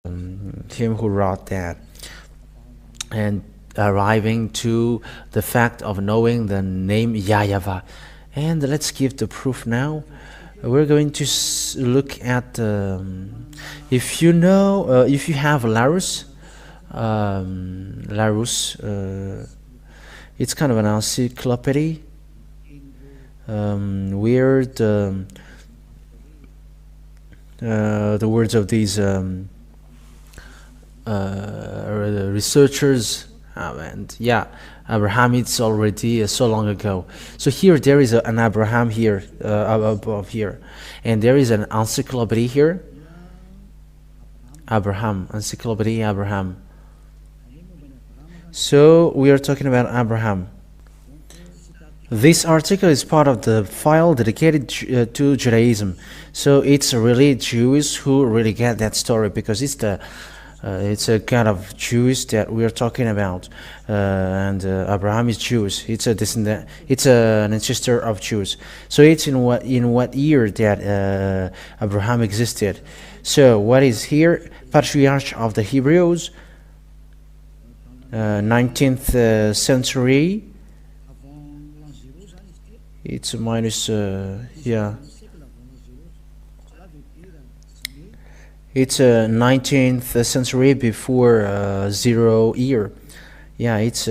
him who wrote that, and arriving to the fact of knowing the name Yahvah. And let's give the proof now. We're going to look at if you know, if you have Larousse, it's kind of an encyclopedia where the words of these researchers, and yeah, Abraham, it's already so long ago. So here there is an Abraham here, above here, and there is an encyclopedia here. Abraham, encyclopedia Abraham. So we are talking about Abraham. This article is part of the file dedicated to Judaism. So it's really Jews who really get that story, because it's a kind of Jews that we are talking about, and Abraham is Jewish. It's a descendant. It's an ancestor of Jews. So it's in what year that Abraham existed. So what is here? Patriarch of the Hebrews, 19th century. It's minus yeah. It's 19th century before 0 year. Yeah, it's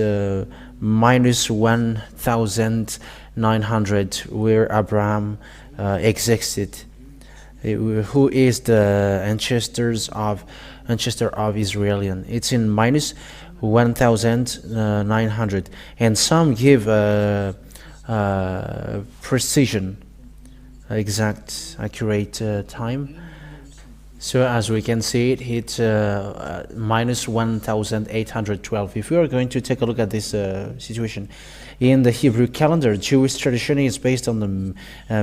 minus 1900 where Abraham existed. Who is the ancestor of Israelian? It's in minus 1900, and some give precision, exact, accurate time. So as we can see it, it's minus 1812. If we are going to take a look at this situation, in the Hebrew calendar, Jewish tradition is based on the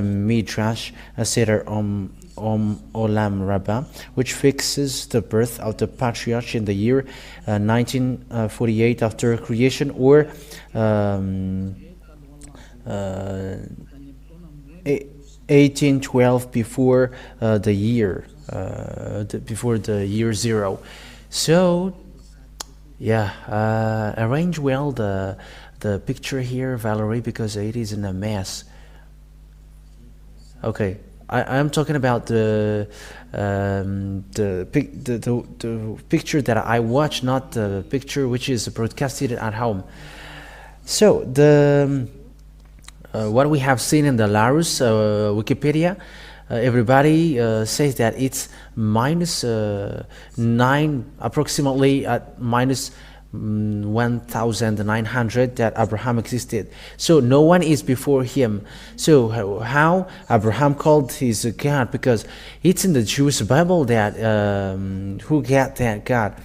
Midrash Seder Olam Rabbah, which fixes the birth of the patriarch in the year 1948 after creation, or 1812 before the year. Before the year 0. So yeah, arrange well the picture here, Valerie, because it is in a mess. Okay, I'm talking about the picture that I watch, not the picture which is broadcasted at home. So the what we have seen in the Larousse Wikipedia, everybody says that it's minus 9, approximately at minus 1900 that Abraham existed. So no one is before him. So how Abraham called his God? Because it's in the Jewish Bible that who got that God.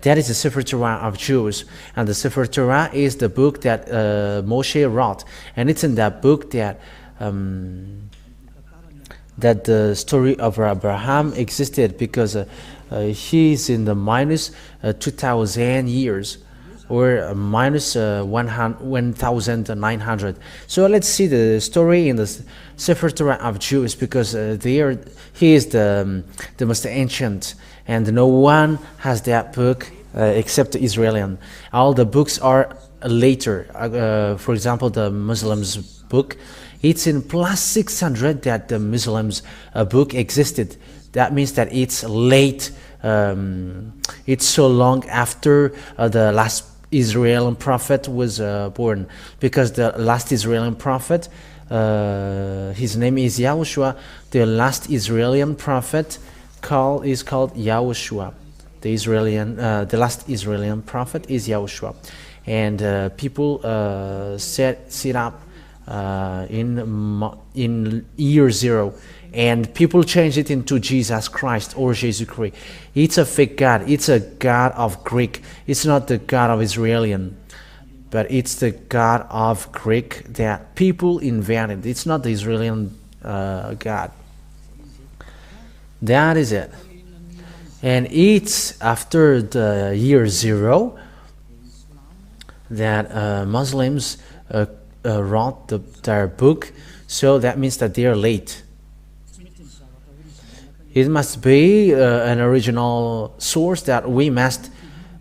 That is the Sefer Torah of Jews, and the Sefer Torah is the book that Moshe wrote, and it's in that book that that the story of Abraham existed, because he's in the minus 2000 years, or minus 1900. So let's see the story in the Sefer Torah of Jews, because he is the most ancient, and no one has that book except the Israelian. All the books are later. For example, the Muslims book, it's in plus 600 that the Muslims book existed. That means that it's late. It's so long after the last Israeli prophet was born, because the last Israeli prophet, his name is YAHOSHUAH. The last Israeli prophet is called YAHOSHUAH. The last Israeli prophet is YAHOSHUAH, and people set up in year 0, and people change it into Jesus Christ or Jesus Christ. It's a fake God. It's a God of Greek. It's not the God of Israelian, but it's the God of Greek that people invented. It's not the Israeli God. That is it. And it's after the year 0 that Muslims wrote their book. So that means that they are late. It must be an original source that we must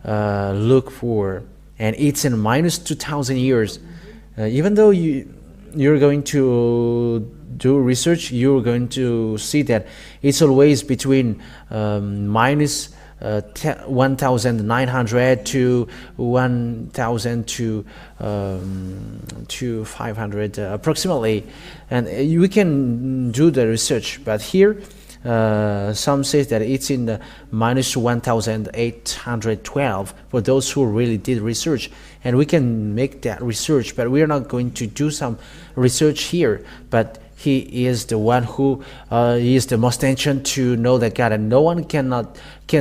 look for, and it's in minus 2,000 years. Even though you're going to do research, you're going to see that it's always between minus 1,900 to 1,000 to 500 approximately, and we can do the research. But here some say that it's in the minus 1,812 for those who really did research, and we can make that research, but we are not going to do some research here. But he is the one who is the most ancient to know that God, and no one can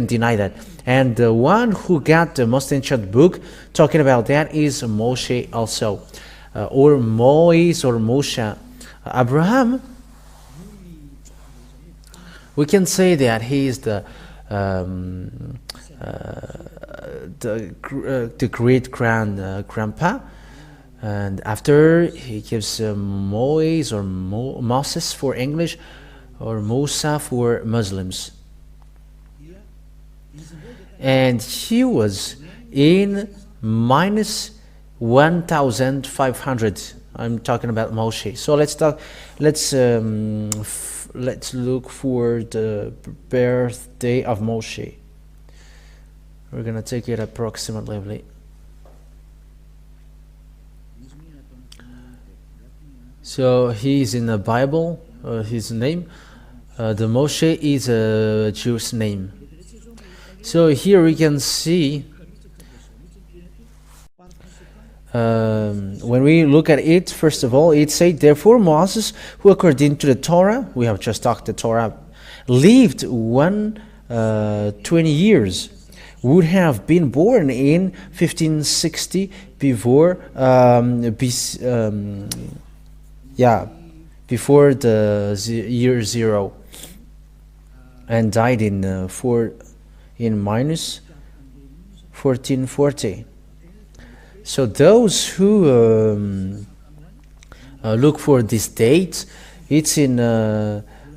deny that. And the one who got the most ancient book talking about that is Moshe also, or Moise or Moshe. Abraham, we can say that he is the great grandpa, and after he gives Moise or Moses for English, or Musa for Muslims, and he was in minus 1,500. I'm talking about Moshe. So let's look for the birthday of Moshe. We're gonna take it approximately. So he's in the Bible. His name, the Moshe is a Jewish name. So here we can see, when we look at it, first of all, it said, therefore Moses, who according to the Torah, we have just talked the Torah, lived 120 years, would have been born in 1560 before before the year 0, and died in minus 1440. So those who look for this date, it's in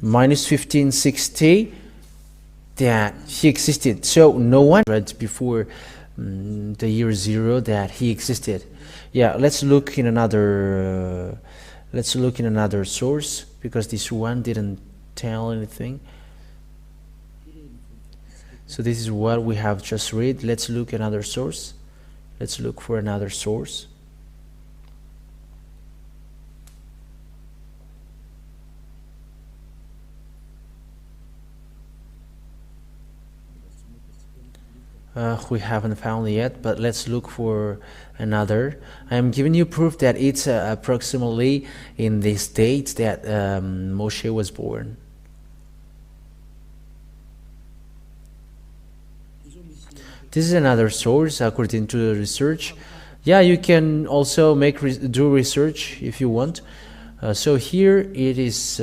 minus 1560 that he existed. So no one read before the year 0 that he existed. Yeah, let's look in another source, because this one didn't tell anything. So this is what we have just read. Let's look at another source. Let's look for another source. We haven't found it yet, but let's look for another. I'm giving you proof that it's approximately in this date that Moshe was born. This is another source according to the research. Yeah, you can also do research if you want. So here it is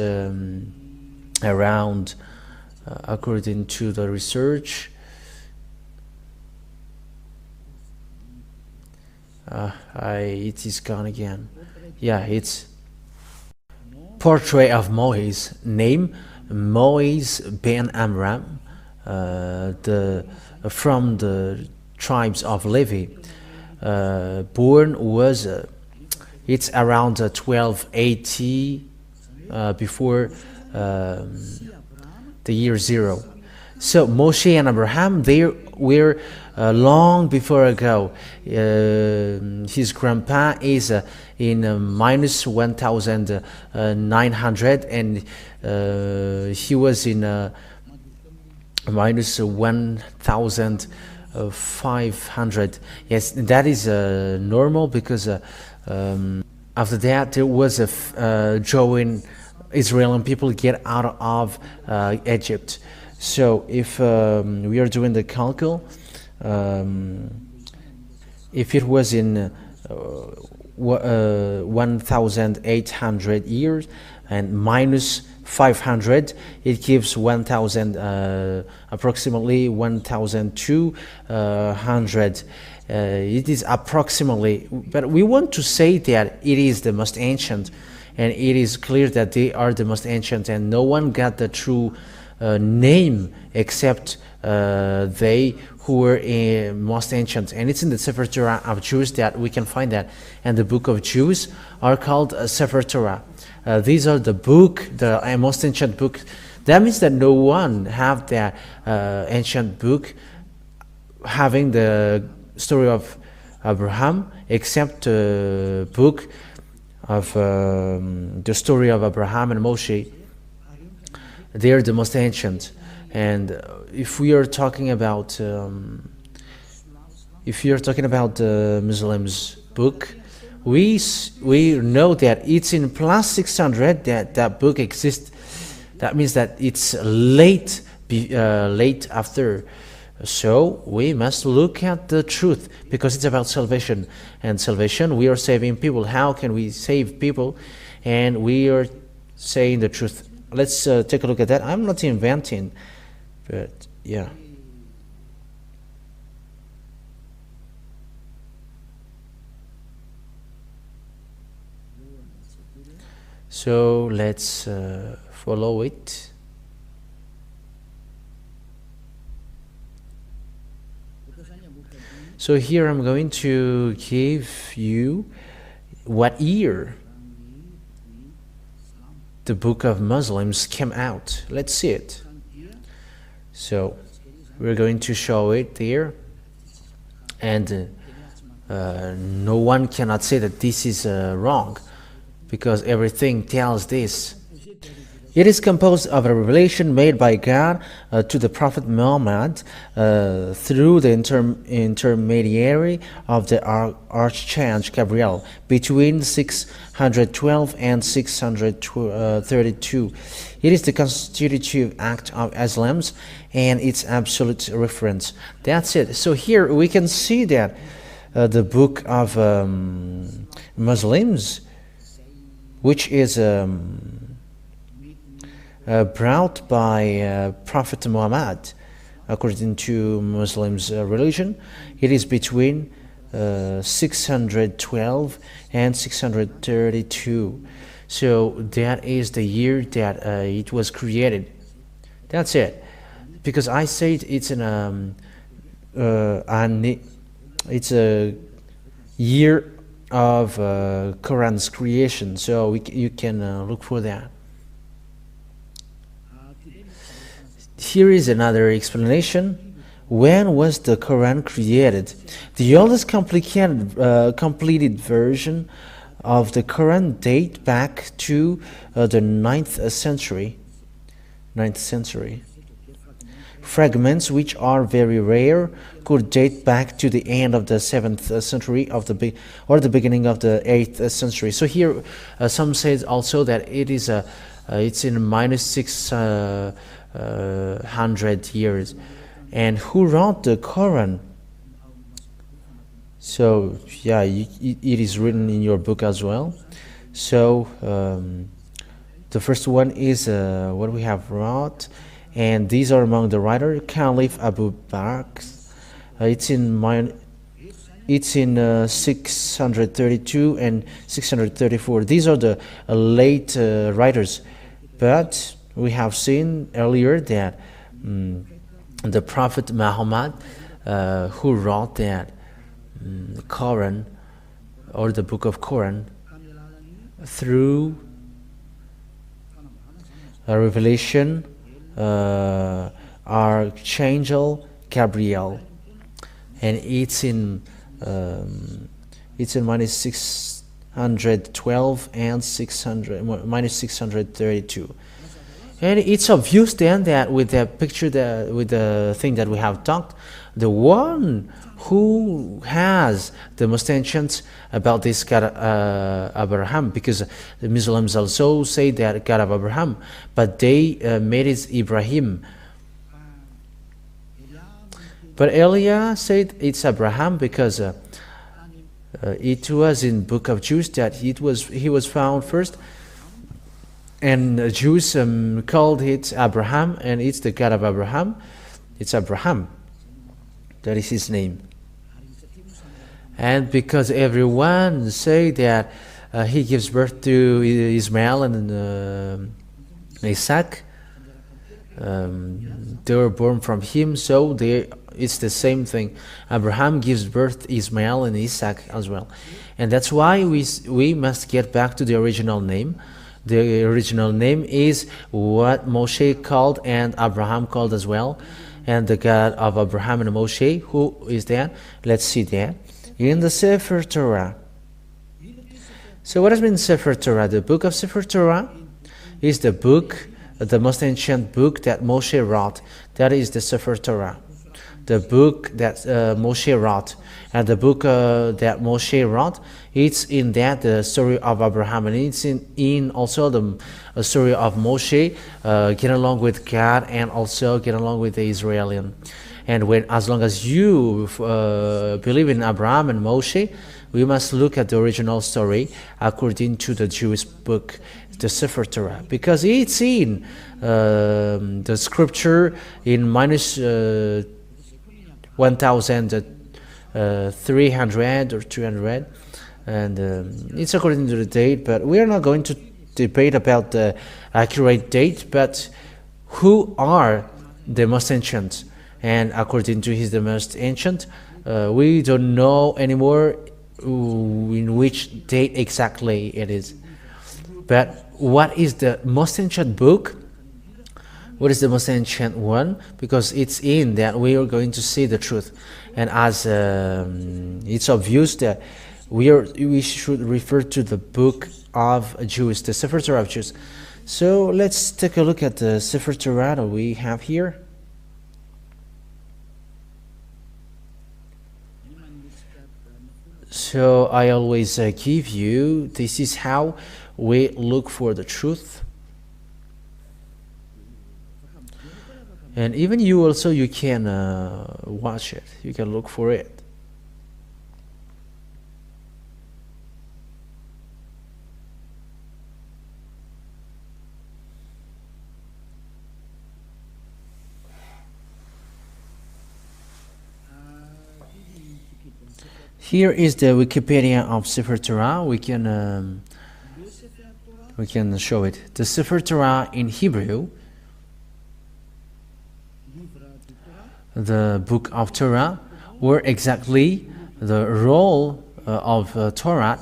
around, according to the research, it is gone again. Yeah, it's portrait of Moise, name Moise ben Amram, from the tribes of Levi. Born was it's around 1280 before the year 0. So Moshe and Abraham, they were long before ago. His grandpa is in minus 1,900, and he was in minus 1,500. Yes, that is normal, because after that there was a join Israeli people get out of Egypt. So if we are doing the calcul, if it was in 1,800 years and minus 500, it gives 1,000, approximately 1,200. It is approximately, but we want to say that it is the most ancient, and it is clear that they are the most ancient, and no one got the true name except they who were most ancient. And it's in the Sefer Torah of Jews that we can find that. And the book of Jews are called Sefer Torah. These are the book, the most ancient book. That means that no one have that ancient book having the story of Abraham except the book of the story of Abraham and Moshe. They are the most ancient. And if we are talking about the Muslims book, we know that it's in plus 600 that book exists. That means that it's late after. So we must look at the truth, because it's about salvation. And salvation, we are saving people. How can we save people? And we are saying the truth. Let's take a look at that. I'm not inventing, but yeah. So let's follow it. So here I'm going to give you what year the book of Muslims came out. Let's see it. So we're going to show it there, and no one cannot say that this is wrong, because everything tells this. It is composed of a revelation made by God to the Prophet Muhammad through the intermediary of the Archangel Gabriel between 612 and 632. It is the constitutive act of Islam and its absolute reference. That's it. So here we can see that the book of Muslims, which is brought by Prophet Muhammad, according to Muslims' religion, it is between 612 and 632. So that is the year that it was created. That's it. Because I said it's it's a year of Quran's creation. So you can look for that. Here is another explanation. When was the Quran created? The oldest completed version of the Quran date back to the 9th century. Fragments, which are very rare, could date back to the end of the 7th century or the beginning of the 8th century. So here, some say also that it is it's in minus 600 years. And who wrote the Quran? So yeah, it is written in your book as well. So the first one is what we have wrote, and these are among the writer Caliph Abu Bakr. It's in 632 and 634. These are the late writers, but we have seen earlier that the Prophet Muhammad, who wrote that Quran, or the book of Quran, through a revelation, Archangel Gabriel, and it's in minus 612 and minus 632. And it's obvious then that with the picture, with the thing that we have talked, the one who has the most ancient about this God Abraham, because the Muslims also say that God of Abraham, but they made it Ibrahim. But Elia said it's Abraham because it was in Book of Jews that he was found first. And Jews called it Abraham, and it's the God of Abraham. It's Abraham. That is his name. And because everyone say that he gives birth to Ismail and Isaac, They were born from him, so it's the same thing. Abraham gives birth to Ismail and Isaac as well. And that's why we must get back to the original name. The original name is what Moshe called and Abraham called as well. And the God of Abraham and Moshe, who is that? Let's see that. In the Sefer Torah. So what has been Sefer Torah? The book of Sefer Torah is the book, the most ancient book that Moshe wrote. That is the Sefer Torah. The book that Moshe wrote. And the book that Moshe wrote, it's in that the story of Abraham, and it's in also the story of Moshe get along with God and also get along with the Israelian. And as long as you believe in Abraham and Moshe, we must look at the original story according to the Jewish book, the Sefer Torah, because it's in the scripture in minus 1,300 or 200, and it's according to the date, but we are not going to debate about the accurate date, but who are the most ancient, and according to his the most ancient, we don't know anymore in which date exactly it is. But what is the most ancient book? What is the most ancient one? Because it's in that we are going to see the truth. And as it's obvious that we should refer to the book of Jews, the Sefer Torah of Jews. So let's take a look at the Sefer Torah that we have here. So I always give you, this is how we look for the truth. And even you also, you can watch it. You can look for it. Here is the Wikipedia of Sefer Torah. We can show it. The Sefer Torah in Hebrew, the book of Torah, or exactly the roll of Torah,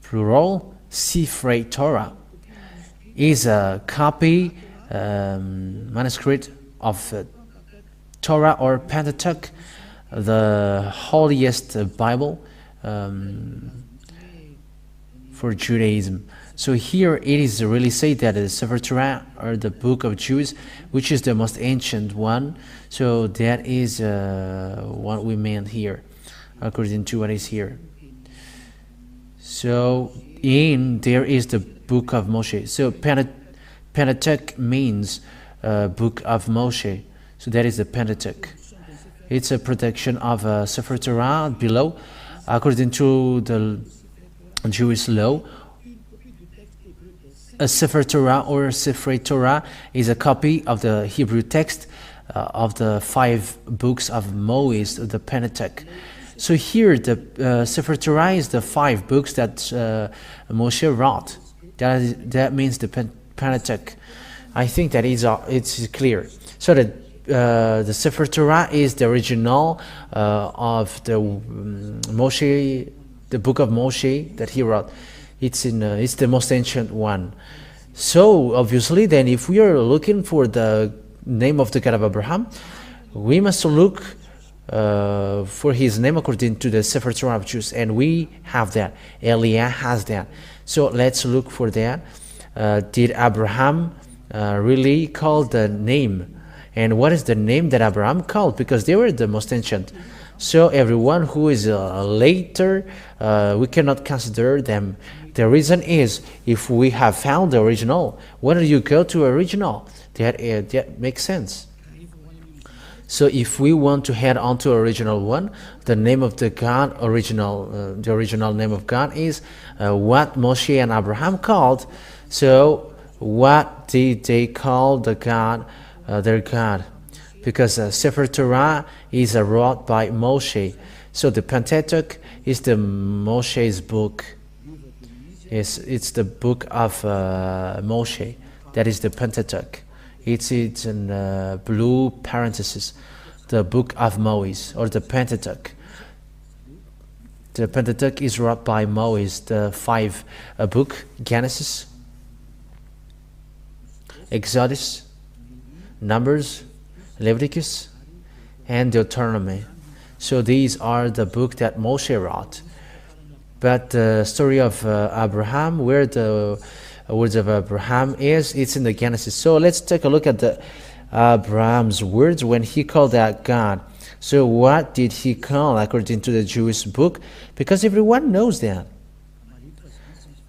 plural, Sifrei Torah, is a copy, manuscript of Torah or Pentateuch, the holiest Bible for Judaism. So here it is really said that the Sefer Torah, or the book of Jews, which is the most ancient one. So that is what we meant here, according to what is here. So there is the book of Moshe. So Pentateuch means book of Moshe. So that is the Pentateuch. It's a protection of Sefer Torah below, according to the Jewish law. A Sefer Torah or Sifrei Torah is a copy of the Hebrew text of the 5 books of Moses, the Pentateuch. So here the Sefer Torah is the 5 books that Moshe wrote. That means the Pentateuch. I think that it's clear. So the Sefer Torah is the original of the Moshe, the book of Moshe that he wrote. It's the most ancient one. So obviously, then, if we are looking for the name of the God of Abraham, we must look for his name according to the Sefer Torah of Jews, and we have that. Eliah has that. So let's look for that. Did Abraham really call the name? And what is the name that Abraham called? Because they were the most ancient. So everyone who is later, we cannot consider them. The reason is, if we have found the original, when do you go to original? That makes sense. So if we want to head on to original one, the name of the God, the original name of God is what Moshe and Abraham called. So what did they call the God, their God? Because Sefer Torah is wrote by Moshe. So the Pentateuch is the Moshe's book. It's the book of Moshe. That is the Pentateuch. It's in blue parenthesis, the book of Moses, or the Pentateuch. The Pentateuch is wrote by Moses, the five book: Genesis, Exodus, Numbers, Leviticus, and Deuteronomy. So these are the book that Moshe wrote. But the story of Abraham, where the words of Abraham is, it's in the Genesis. So let's take a look at the Abraham's words when he called out God. So what did he call according to the Jewish book? Because everyone knows that.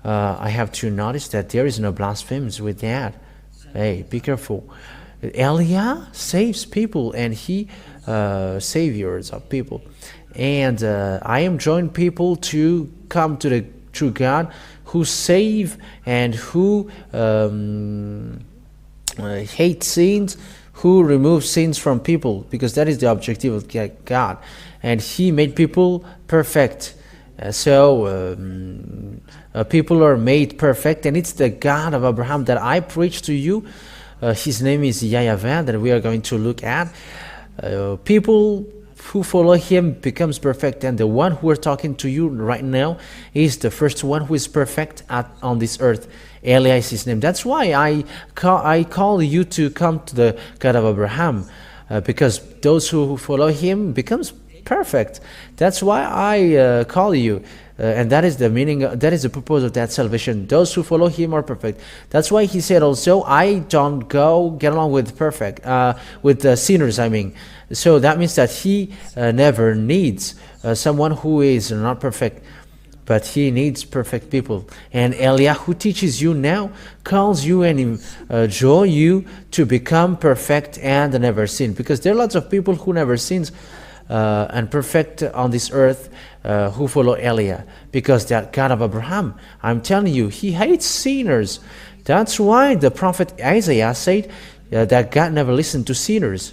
I have to notice that there is no blasphemies with that. Hey, be careful. Eliah saves people, and he saviors of people. And I am joining people to come to the true God, who save and who hate sins, who remove sins from people, because that is the objective of God. And he made people perfect. So people are made perfect, and it's the God of Abraham that I preach to you. His name is Yahvah, that we are going to look at. People who follow him becomes perfect, and the one who are talking to you right now is the first one who is perfect on this earth. Eliah is his name. That's why I call you to come to the God of Abraham, because those who follow him becomes perfect. That's why I call you. And that is the meaning, that is the purpose of that salvation. Those who follow him are perfect. That's why he said also, I don't go get along with with sinners, I mean. So that means that he never needs someone who is not perfect, but he needs perfect people. And Eliah, who teaches you now, calls you and enjoy you to become perfect and never sin. Because there are lots of people who never sins and perfect on this earth, who follow Eliah, because that God of Abraham, I'm telling you, he hates sinners. That's why the prophet Isaiah said that God never listened to sinners,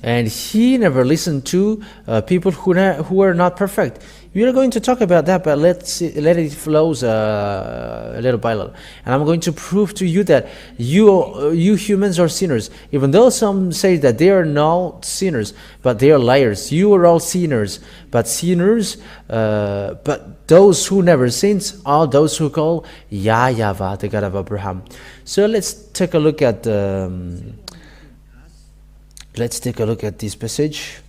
and he never listened to people who are not perfect. We are going to talk about that, but let it flows little by little. And I'm going to prove to you that you humans are sinners, even though some say that they are not sinners, but they are liars. You are all sinners, but but those who never sins are those who call Yahvah, the God of Abraham. So let's take a look at this passage.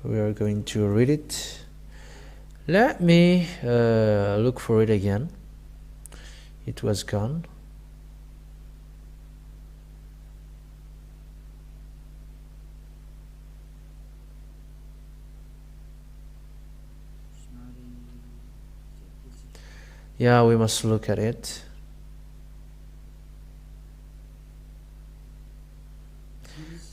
We are going to read it. Let me look for it again. It was gone. Yeah, we must look at it.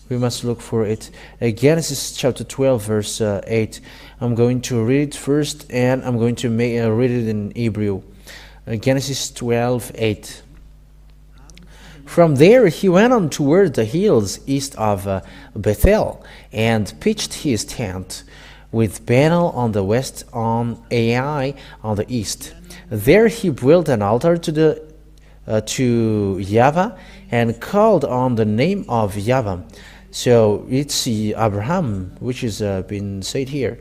We must look for it. Genesis chapter 12, verse 8. I'm going to read it first, and I'm going to read it in Hebrew. Genesis 12, 8. From there he went on toward the hills east of Bethel, and pitched his tent, with Bethel on the west, on Ai on the east. There he built an altar to Yahvah, and called on the name of Yahvah. So it's Abraham, which is been said here.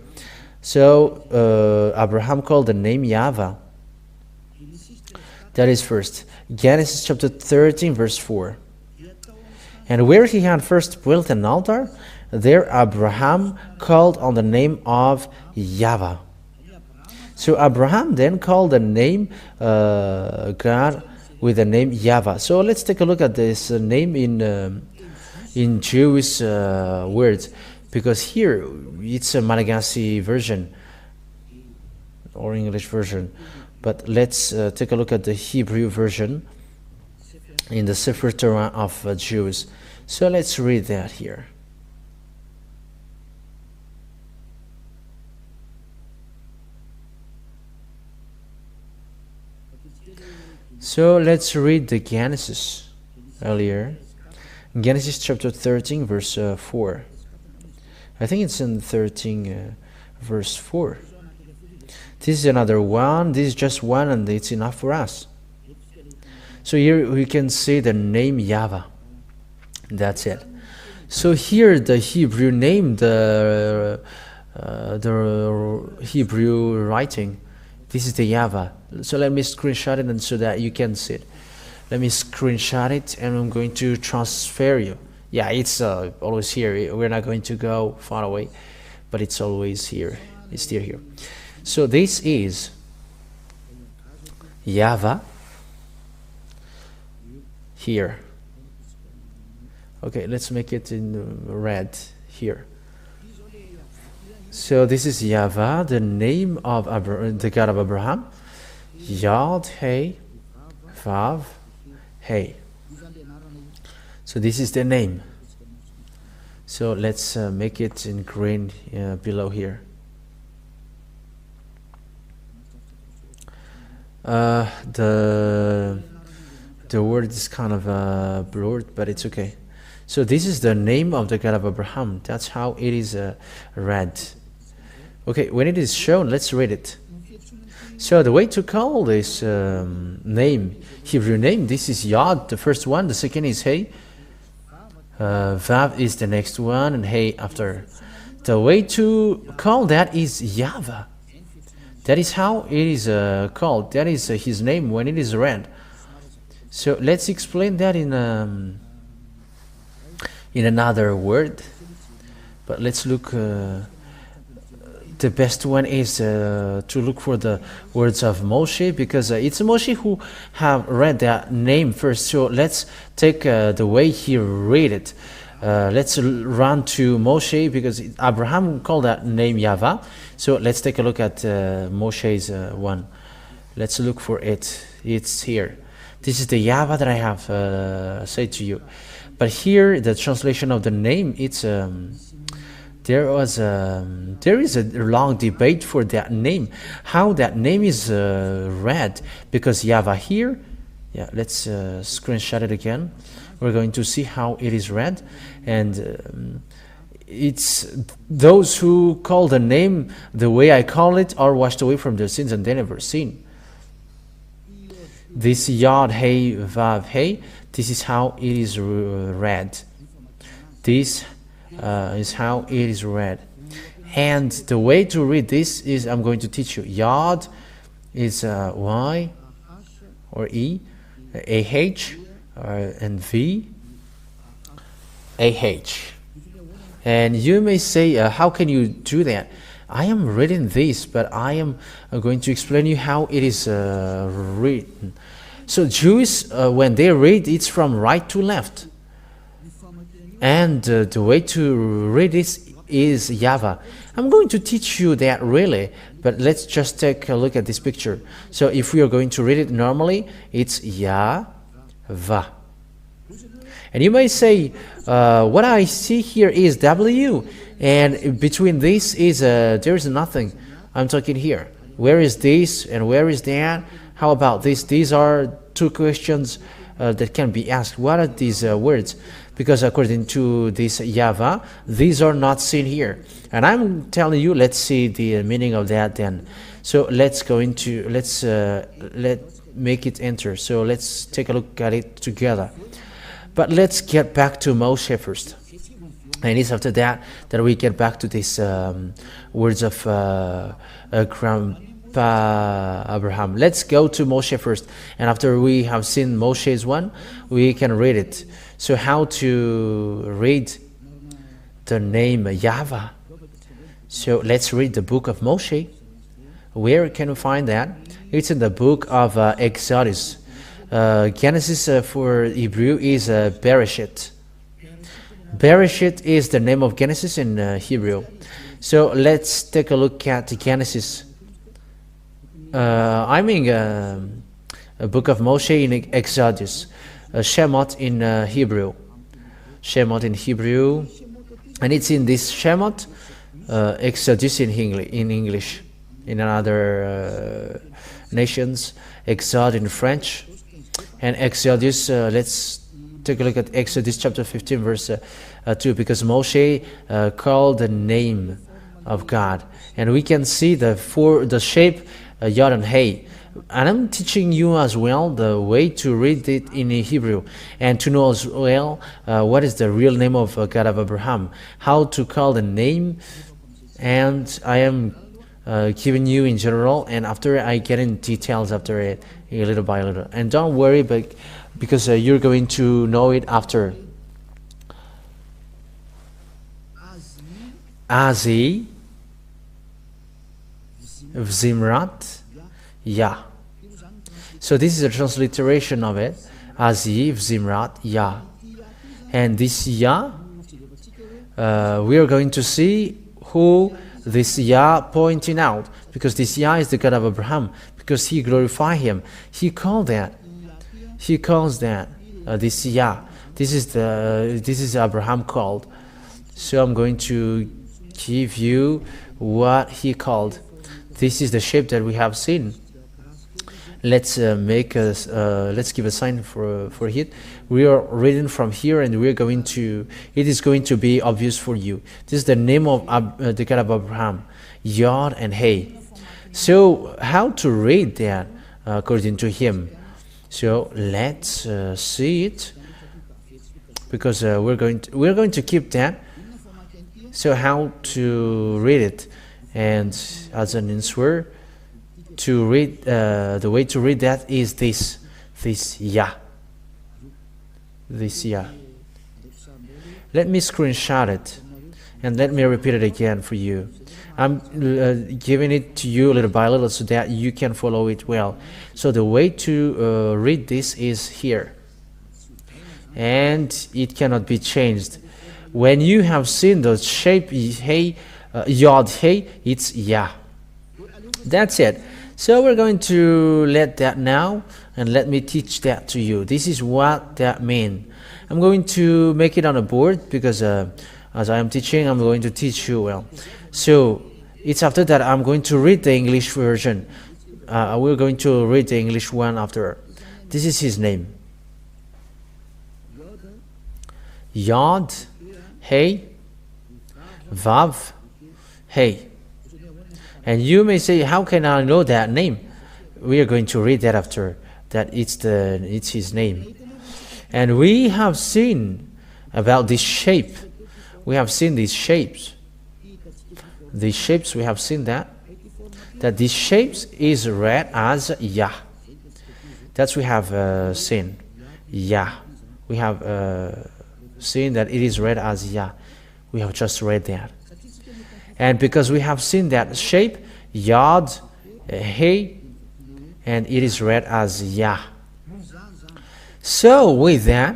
So Abraham called the name Yahvah. That is first. Genesis chapter 13, verse 4. And where he had first built an altar, there Abraham called on the name of Yahvah. So Abraham then called the name God with the name Yahvah. So let's take a look at this name in Jewish words, because here it's a Malagasy version or English version, but let's take a look at the Hebrew version in the Sefer Torah of Jews. So let's read that here. So let's read the Genesis earlier. Genesis chapter 13, verse 4. I think it's in 13, verse 4. This is another one. This is just one, and it's enough for us. So here we can see the name Yahvah. That's it. So here the Hebrew name, the Hebrew writing, this is the Yahvah. So let me screenshot it and so that you can see it. Let me screenshot it and I'm going to transfer you. Yeah, it's always here. We're not going to go far away, but it's always here. It's still here. So this is Yahvah here. Okay, let's make it in red here. So this is Yahvah, the name of the God of Abraham. Yod, Hey, Vav, Hey. So this is the name. So let's make it in green below here. The word is kind of blurred, but it's okay. So this is the name of the God of Abraham. That's how it is read. Okay, when it is shown, let's read it. So the way to call this name, Hebrew name, this is Yod, the first one. The second is Hey. Vav is the next one, and Hey after. The way to call that is Yahvah. That is how it is called. That is his name when it is read. So let's explain that in another word. But let's look. The best one is to look for the words of Moshe, because it's Moshe who have read that name first. So let's take the way he read it. Let's run to Moshe, because Abraham called that name Yahvah. So let's take a look at Moshe's one. Let's look for it. It's here. This is the Yahvah that I have said to you. But here, the translation of the name, it's there is a long debate for that name, how that name is read, because Yahvah here, yeah, let's screenshot it again. We're going to see how it is read, and it's those who call the name the way I call it are washed away from their sins and they never sin. This Yod, Hey, Vav, Hey, this is how it is read. This is how it is read. And the way to read this is, I'm going to teach you. Yod is Y or E, A-H, and V, A-H. And you may say, how can you do that? I am reading this, but I am going to explain you how it is written. So Jews, when they read, it's from right to left. And the way to read this is Yahvah. I'm going to teach you that really, but let's just take a look at this picture. So if we are going to read it normally, it's Yahvah. And you may say, what I see here is W, and between this is there is nothing. I'm talking here. Where is this and where is that? How about this? These are two questions that can be asked. What are these words? Because according to this Yahvah, these are not seen here. And I'm telling you, let's see the meaning of that then. So let's make it enter. So let's take a look at it together. But let's get back to Moshe first. And it's after that that we get back to these words of Grandpa Abraham. Let's go to Moshe first. And after we have seen Moshe's one, we can read it. So how to read the name Yahvah? So let's read the book of Moshe. Where can we find that? It's in the book of Exodus. Genesis for Hebrew is Bereshit. Bereshit is the name of Genesis in Hebrew. So let's take a look at Genesis. I mean a book of Moshe in Exodus. Shemot in Hebrew. Shemot in Hebrew. And it's in this Shemot, Exodus in English. In other nations, Exode in French. And Exodus, let's take a look at Exodus chapter 15 verse 2, because Moshe called the name of God. And we can see the shape Yod and Hey. And I'm teaching you as well the way to read it in Hebrew, and to know as well what is the real name of God of Abraham, how to call the name. And I am giving you in general, and after I get in details after it, a little by little. And don't worry, but because you're going to know it after. Azi, Vzimrat, Yah. So this is a transliteration of it. Azi, Vzimrat, Yah. And this Yah, we are going to see who this Yah pointing out, because this Yah is the God of Abraham, because he glorified him. He called that. He calls that this Yah. This is Abraham called. So I'm going to give you what he called. This is the shape that we have seen. Let's let's give a sign for it. We are reading from here, and we are going to. It is going to be obvious for you. This is the name of the God of Abraham, Yod and Hey. So how to read that according to him? So let's see it, because we're going to keep that. So how to read it, and as an answer to read, the way to read that is this Yah. This Yah. Let me screenshot it, and let me repeat it again for you. I'm giving it to you little by little so that you can follow it well. So the way to read this is here, and it cannot be changed. When you have seen the shape Hey, Yod Hey, it's Yah. That's it. So we're going to let that now, and let me teach that to you. This is what that means. I'm going to make it on a board, because as I am teaching, I'm going to teach you well. So it's after that I'm going to read the English version. We're going to read the English one after. This is his name. Yod, Hey, Vav, Hey. And you may say, how can I know that name? We are going to read that after. That it's his name. And we have seen about this shape. We have seen these shapes. These shapes, we have seen that these shapes is read as Yah. That's we have seen. Yah. We have seen that it is read as Yah. We have just read that. And because we have seen that shape, Yod, Hey, and it is read as Yah. So with that,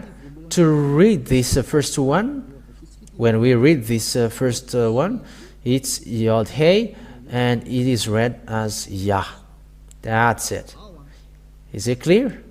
to read this first one, when we read this first one, it's Yod, Hey, and it is read as Yah. That's it. Is it clear?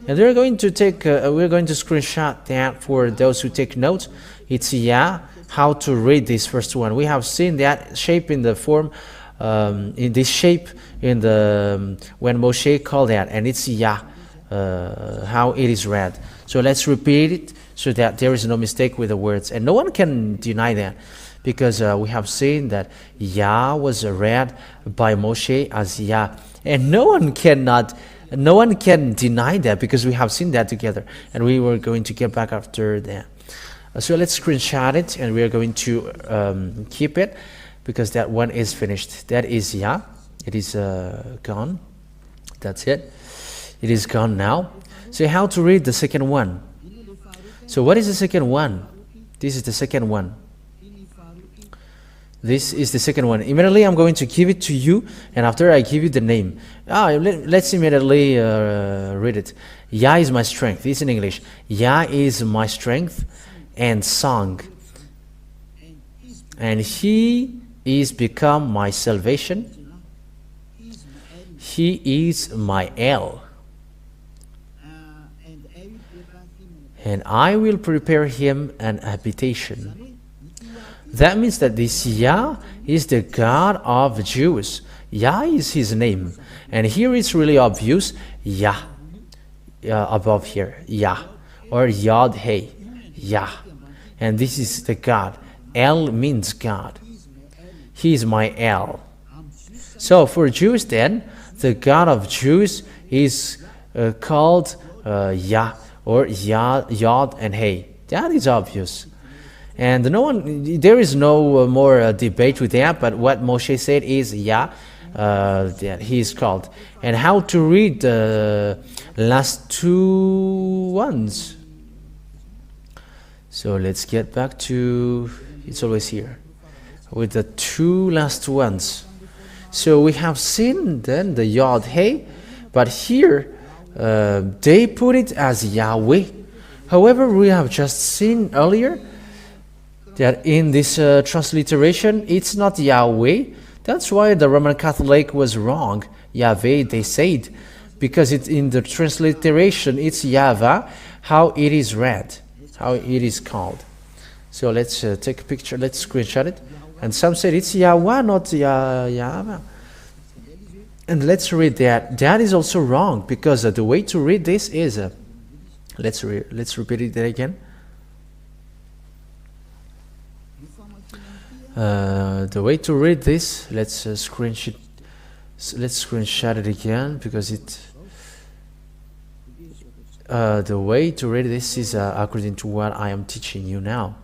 And we're going to take, we're going to screenshot that for those who take notes. It's Yah. How to read this first one? We have seen that shape in the form, in this shape in the when Moshe called that, and it's Yah. How it is read. So let's repeat it so that there is no mistake with the words, and no one can deny that, because we have seen that Yah was read by Moshe as Yah, and no one can deny that, because we have seen that together, and we were going to get back after that. So let's screenshot it, and we are going to keep it, because that one is finished. That is Yah. It is gone. That's it. It is gone now. So how to read the second one? So what is the second one? This is the second one. This is the second one. Immediately I'm going to give it to you, and after I give you the name. Let's immediately read it. Yah is my strength. This is in English. Yah is my strength and song, and he is become my salvation. He is my El, and I will prepare him an habitation. That means that this Yah is the God of Jews. Yah is his name, and here it's really obvious. Yah, above here, Yah, or Yod Hey, Yah. And this is the God. El means God. He is my El. So for Jews then, The God of Jews is called Yah, or Yod and Hey. That is obvious. And there is no more debate with that, but what Moshe said is Yah, that he is called. And how to read the last two ones. So let's get back to, it's always here, with the two last ones. So we have seen then the Yod Hey, but here they put it as Yahweh. However, we have just seen earlier that in this transliteration, it's not Yahweh. That's why the Roman Catholic was wrong. Yahweh, they said, because it's in the transliteration, it's Yahvah, how it is read, how it is called. So let's take a picture, let's screenshot it. And some said it's Yahweh, not Yahvah. And let's read that. That is also wrong, because the way to read this is, let's repeat it again. The way to read this, let's screenshot it again, because the way to read this is according to what I am teaching you now.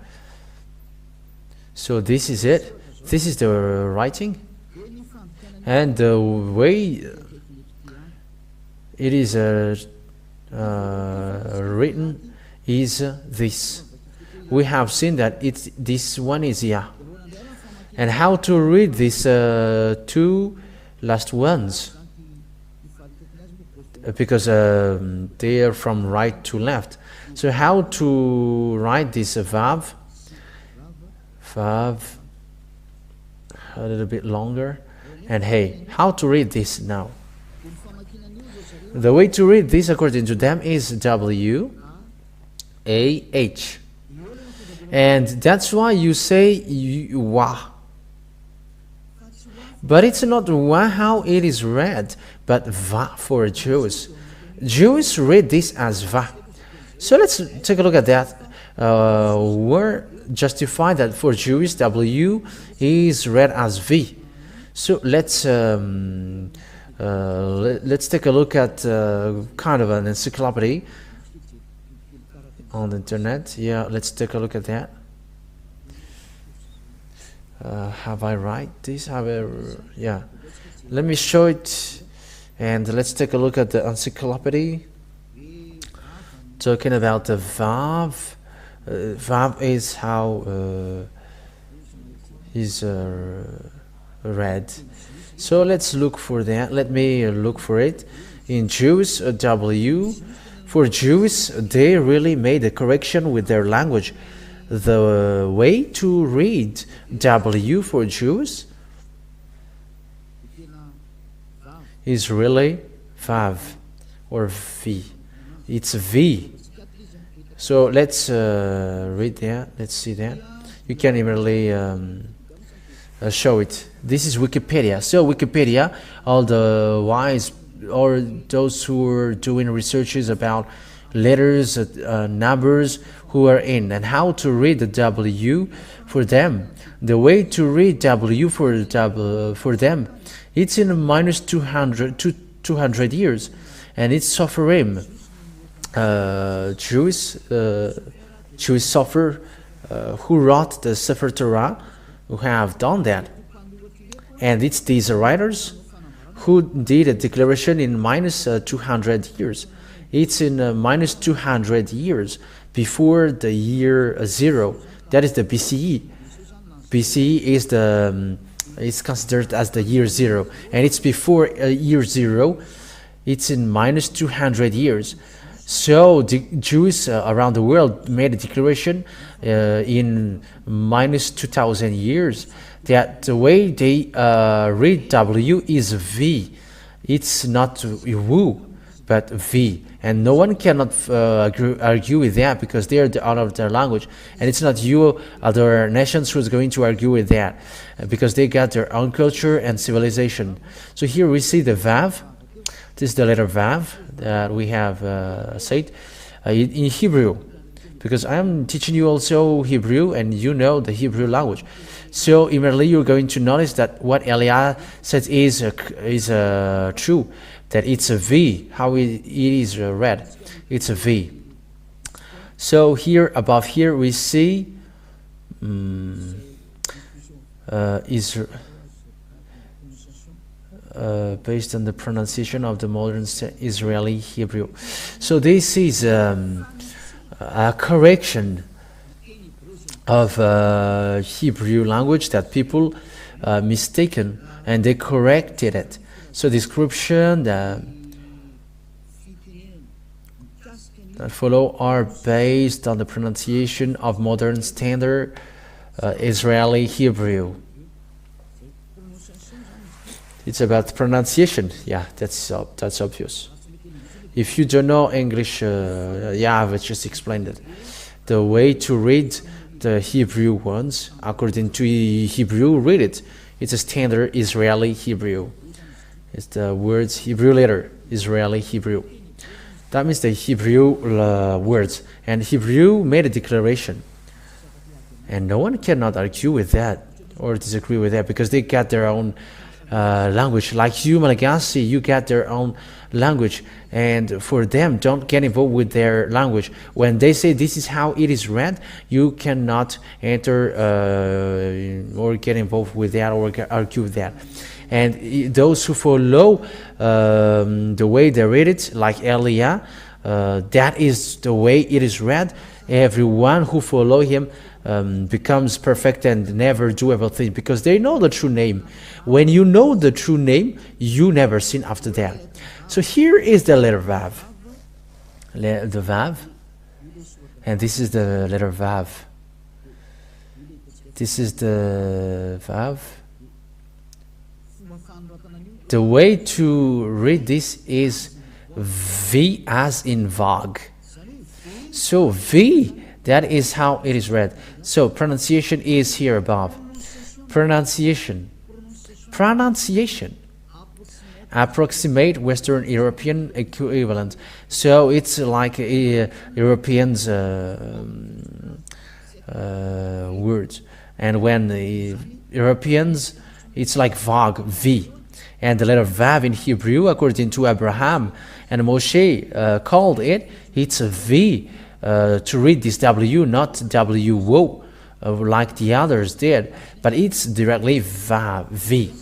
So this is it. This is the writing, and the way it is written is this. We have seen that this one is Yah. And how to read these two last ones? Because they are from right to left. So how to write this Vav? Vav, a little bit longer. And Hey, how to read this now? The way to read this according to them is W-A-H. And that's why you say Wah. But it's not Wah how it is read, but Va for Jews. Jews read this as Va. So let's take a look at that. We're justified that for Jews, W is read as V. So let's take a look at kind of an encyclopedia on the internet. Yeah, let's take a look at that. Have I write this? Yeah. Let me show it, and let's take a look at the encyclopedia. Talking about the Vav. Vav is how is read. So let's look for that. Let me look for it. In Jews, W. For Jews, they really made a correction with their language. The way to read W for Jews is really Vav or V. It's V. So let's read that. Let's see that. You can immediately show it. This is Wikipedia. So Wikipedia, all the wise or those who are doing researches about letters, numbers, who are in, and how to read the W for them. The way to read W for them, it's in minus 200 years, and it's Sopherim. Jewish Sopher who wrote the Sefer Torah, who have done that, and it's these writers who did a declaration in minus 200 years. It's in minus 200 years before the year 0. That is the BCE. BCE is is considered as the year 0, and it's before year 0. It's in minus 200 years. So the Jews around the world made a declaration in minus 2,000 years that the way they read W is V. It's not Wu, but V. And no one cannot argue with that, because they are out of their language. And it's not you, other nations, who's going to argue with that, because they got their own culture and civilization. So here we see the Vav. This is the letter Vav that we have said in Hebrew, because I am teaching you also Hebrew, and you know the Hebrew language. So immediately you're going to notice that what Elia said is true, that it's a V, how it is read. It's a V. So here, above here, we see based on the pronunciation of the modern Israeli Hebrew. So this is a correction of Hebrew language that people mistaken, and they corrected it. So description that follow are based on the pronunciation of modern standard Israeli Hebrew. It's about pronunciation. Yeah, that's obvious. If you don't know English, Yahvah just explained it. The way to read the Hebrew ones, according to Hebrew, read it. It's a standard Israeli Hebrew. It's the words Hebrew letter, Israeli Hebrew. That means the Hebrew words. And Hebrew made a declaration. And no one cannot argue with that or disagree with that, because they got their own language. Like you, Malagasy, you got their own language. And for them, don't get involved with their language. When they say this is how it is read, you cannot enter or get involved with that or argue with that. And those who follow the way they read it, like Elia, that is the way it is read. Everyone who follow him becomes perfect and never do everything, because they know the true name. When you know the true name, you never sin after that. So here is the letter Vav. The Vav. And this is the letter Vav. This is the Vav. The way to read this is V as in Vag. So V, that is how it is read. So pronunciation is here above. Pronunciation. Approximate Western European equivalent. So it's like a Europeans words. And when the Europeans, it's like Vag, V. And the letter Vav in Hebrew, according to Abraham and Moshe called it, it's a V to read this W, not W-O, like the others did, but it's directly Vav, V.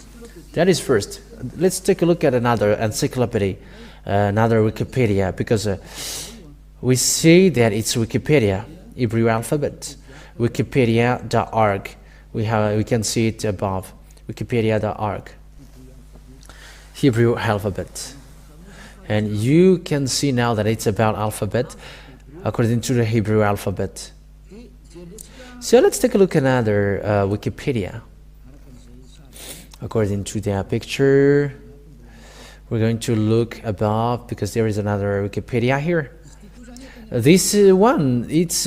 That is first. Let's take a look at another encyclopedia, another Wikipedia, because we see that it's Wikipedia, Hebrew alphabet, wikipedia.org. We can see it above, wikipedia.org. Hebrew alphabet. And you can see now that it's about alphabet according to the Hebrew alphabet. So let's take a look at another Wikipedia. According to the picture, we're going to look above, because there is another Wikipedia here. This one, it's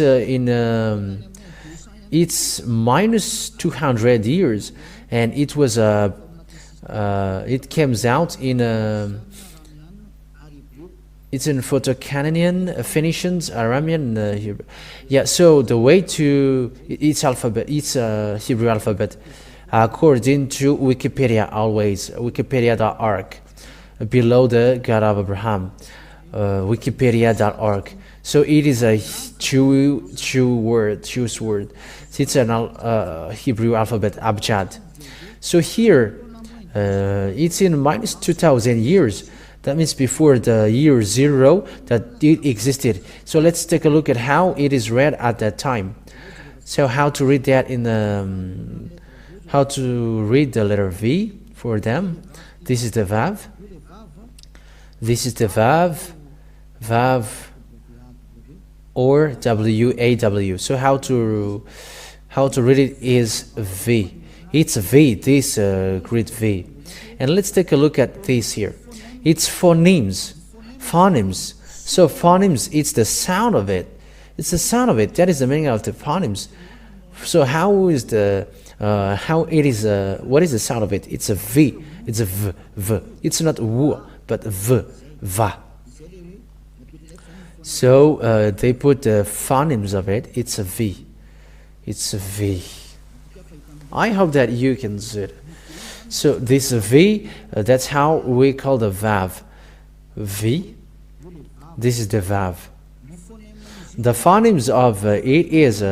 it's minus 200 years, and it was it comes out in it's in Proto-Canadian, Phoenicians, Aramean, Hebrew. Yeah, so the way to its alphabet, it's Hebrew alphabet, according to Wikipedia, always wikipedia.org, below the God of Abraham, wikipedia.org. So it is a Jewish word. It's an Hebrew alphabet, Abjad. So here, it's in minus 2,000 years. That means before the year 0 that it existed. So let's take a look at how it is read at that time. So how to read that in the how to read the letter V for them. This is the Vav. This is the Vav, Vav, or W-A-W. So how to read it is V. It's V, this great V. And let's take a look at this here. It's phonemes. Phonemes. So phonemes, it's the sound of it. It's the sound of it. That is the meaning of the phonemes. So how is the how it is what is the sound of it? It's a V. It's a V. It's not W, but V. Va. So they put the phonemes of it. It's a V. It's a V. I hope that you can see it. So this V, that's how we call the vav. V. This is the vav. The phonemes of it is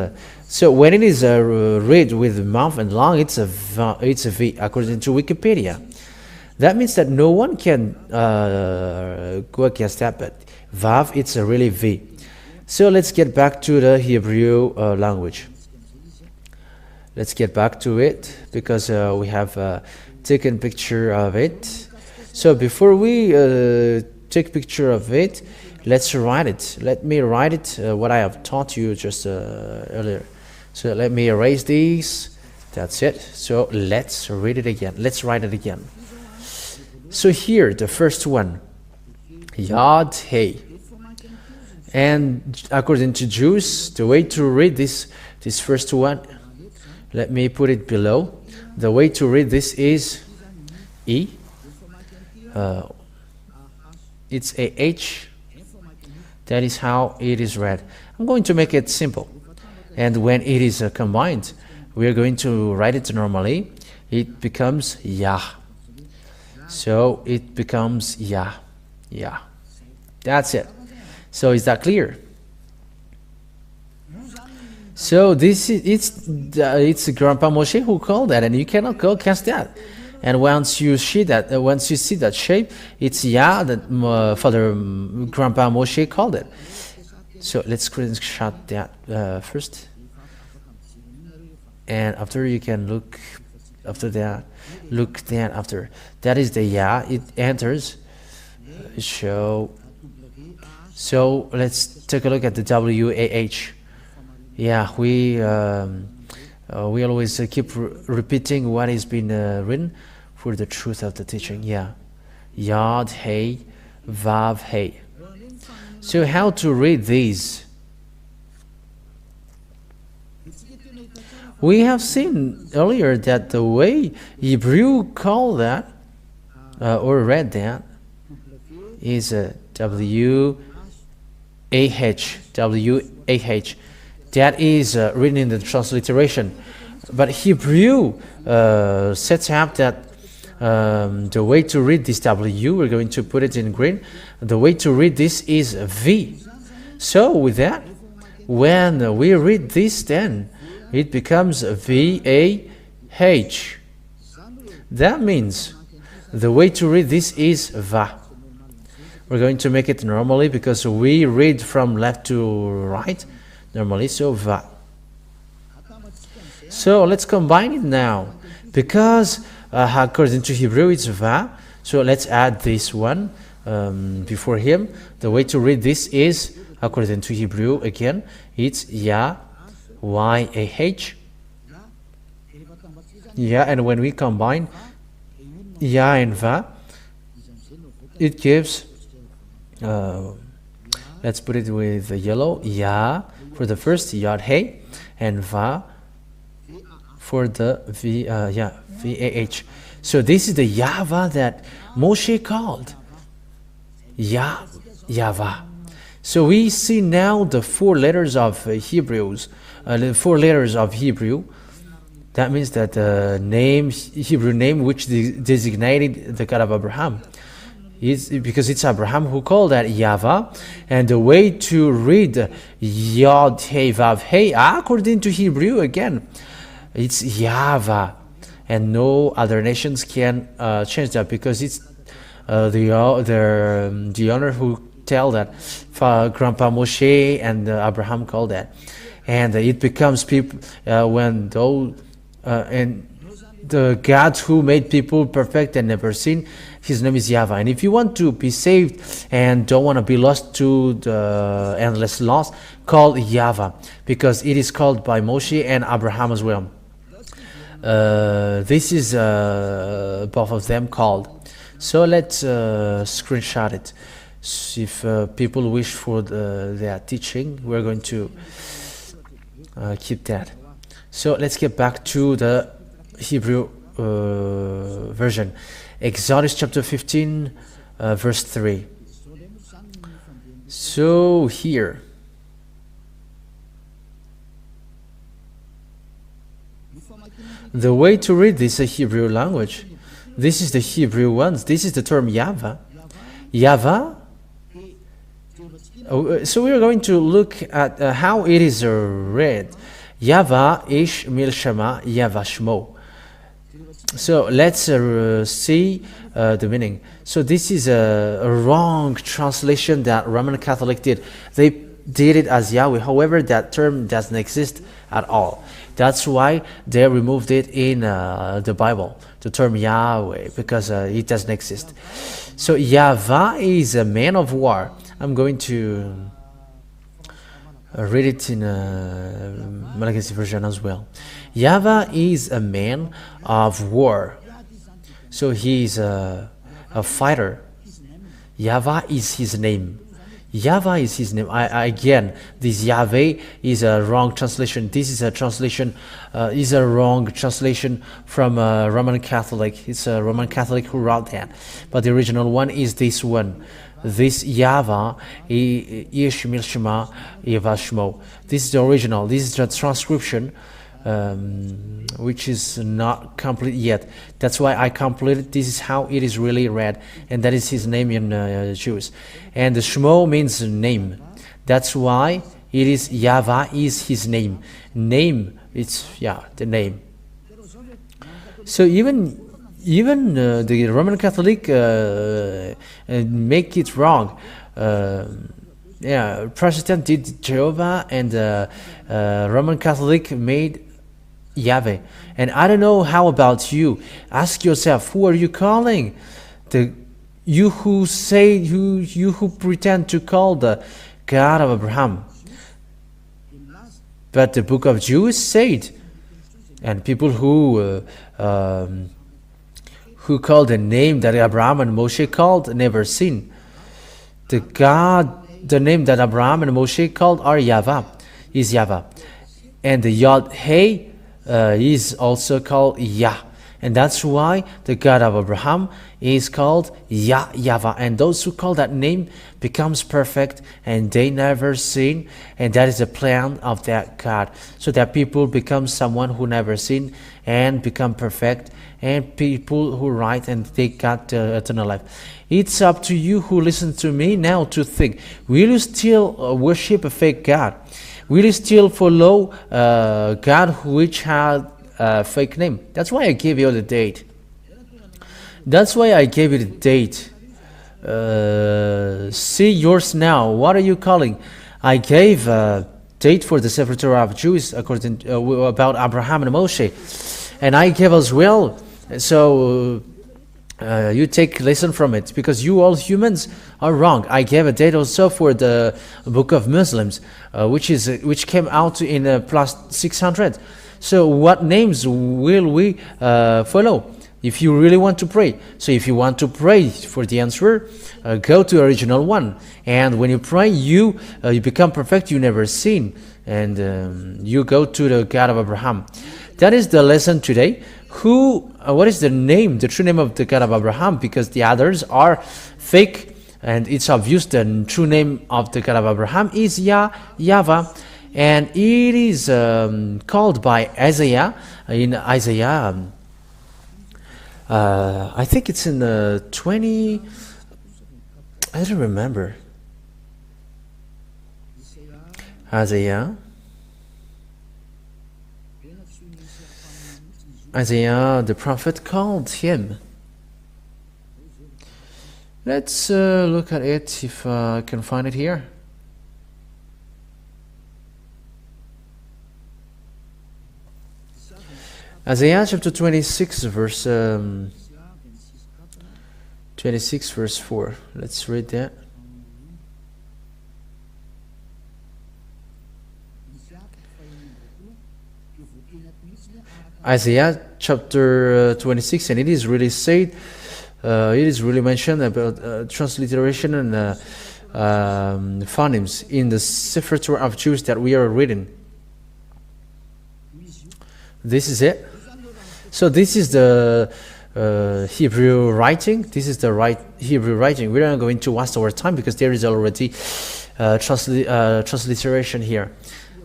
so when it is read with mouth and lung, it's a V according to Wikipedia. That means that no one can go against that, but vav, it's a really V. So let's get back to the Hebrew language. Let's get back to it because we have taken picture of it. So before we take picture of it, let's write it. Let me write it what I have taught you just earlier. So let me erase these. That's it. So let's read it again. Let's write it again. So here, the first one, Yahvah. And according to Jews, the way to read this first one, let me put it below. The way to read this is E. It's a H. That is how it is read. I'm going to make it simple. And when it is combined, we are going to write it normally. It becomes Yah. So it becomes Yah. Yah. That's it. So is that clear? So this is it's Grandpa Moshe who called that, and you cannot go against that. And once you see that shape, it's Yah that Father Grandpa Moshe called it. So let's screenshot that first, and after you can look after that. Look then after that is the Yah. It enters. So let's take a look at the WAH. Yeah, we always keep repeating what has been written for the truth of the teaching. Yeah, Yod Hey, Vav Hey. So how to read these? We have seen earlier that the way Hebrew call that or read that is WAH. That is written in the transliteration. But Hebrew sets up that the way to read this W, we're going to put it in green. The way to read this is V. So with that, when we read this, then it becomes VAH. That means the way to read this is Va. We're going to make it normally because we read from left to right normally, so Va. So let's combine it now because according to Hebrew it's Va. So let's add this one before him. The way to read this is, according to Hebrew again, it's Yah, YAH. Yeah, and when we combine Yah and Va, it gives, let's put it with the yellow, Yah for the first, Yod Hey, and Va for the VAH. So this is the Yahvah that Moshe called. Yahvah. So we see now the four letters of Hebrews, the four letters of Hebrew. That means that the name, Hebrew name, which designated the God of Abraham, is because it's Abraham who called that Yahvah. And the way to read Yod Hey Vav Hey, according to Hebrew again, it's Yahvah. And no other nations can change that because it's the owner who tell that Grandpa Moshe and Abraham called that, and it becomes people when those and the God who made people perfect and never sin, his name is Yahvah. And if you want to be saved and don't want to be lost to the endless loss, call Yahvah because it is called by Moshe and Abraham as well. This is both of them called. So let's screenshot it. If people wish for their teaching, we're going to keep that. So let's get back to the Hebrew version. Exodus chapter 15, verse 3. So here, the way to read this Hebrew language, this is the Hebrew ones. This is the term Yahvah. Yahvah. So we are going to look at how it is read. Yahvah ish milshama Yahvah shmo. So let's see the meaning. So this is a wrong translation that Roman Catholic did. They did it as Yahweh. However, that term doesn't exist at all. That's why they removed it in the Bible, the term Yahweh, because it doesn't exist. So Yahvah is a man of war. I'm going to read it in Malagasy version as well. Yahvah is a man of war. So he is a fighter. Yahvah is his name. Yahvah is his name. Again, this Yahweh is a wrong translation. This is a translation, is a wrong translation from Roman Catholic. It's a Roman Catholic who wrote that. But the original one is this one. This Yahvah, Yeshmil Shema, Yahvah Shmo. This is the original. This is the transcription, which is not complete yet. That's why I completed. This is how it is really read, and that is his name in Jews. And the Shmo means name. That's why it is Yahvah is his name. Name, it's the name. So even the Roman Catholic make it wrong. Protestant did Jehovah, and Roman Catholic made Yahweh. And I don't know how about you. Ask yourself, who are you calling? You who pretend to call the God of Abraham. But the book of Jews said, and people who called the name that Abraham and Moshe called never seen. The name that Abraham and Moshe called are Yahvah, is Yahvah. And the Yod-Heh is also called Yah. And that's why the God of Abraham is called Yahvah. And those who call that name becomes perfect, and they never sin. And that is the plan of that God. So that people become someone who never sin and become perfect. And people who write and they got eternal life. It's up to you who listen to me now to think, will you still worship a fake God? Will you still follow God which had a fake name? That's why I gave you the date. That's why I gave you the date. See yours now. What are you calling? I gave a date for the Sefer Torah of Jews according about Abraham and Moshe. And I gave as well. So you take lesson from it, because you all humans are wrong. I gave a date also for the book of Muslims, which came out in plus 600. So what names will we follow if you really want to pray? So if you want to pray for the answer, go to original one. And when you pray, you become perfect. You never sin, and you go to the God of Abraham. That is the lesson today. What is the name, the true name of the God of Abraham? Because the others are fake, and it's obvious the true name of the God of Abraham is Yahvah, and it is called by Isaiah in Isaiah. I think it's in the 20. I don't remember. Isaiah, the prophet, called him. Let's look at it if I can find it here. Isaiah chapter 26, verse 26, verse 4. Let's read that. Isaiah chapter 26, and it is really said, it is really mentioned about transliteration and phonemes in the Sefer Torah of Jews that we are reading. This is it. So this is the Hebrew writing. This is the right Hebrew writing. We're not going to waste our time because there is already transliteration here.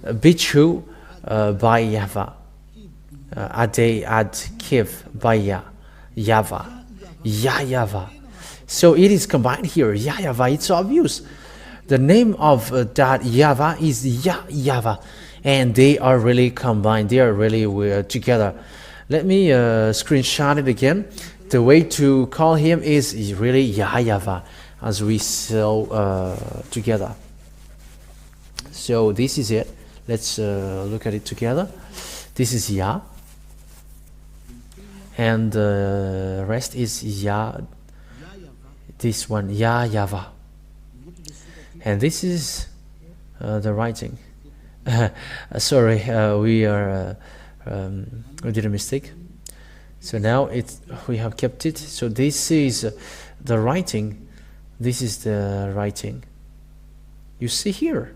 Bichu by Yahvah. Ade ad kiv by Yahvah. Yahvah. So it is combined here. Yahvah. It's obvious. The name of that Yahvah is Yahvah, and they are really combined. They are really together. Let me screenshot it again. The way to call him is really Yahvah, as we saw together. So this is it. Let's look at it together. This is Yah, and the rest is Yah. This one, Yahvah, and this is the writing. Sorry, we did a mistake. So now we have kept it. So this is the writing. This is the writing. You see here.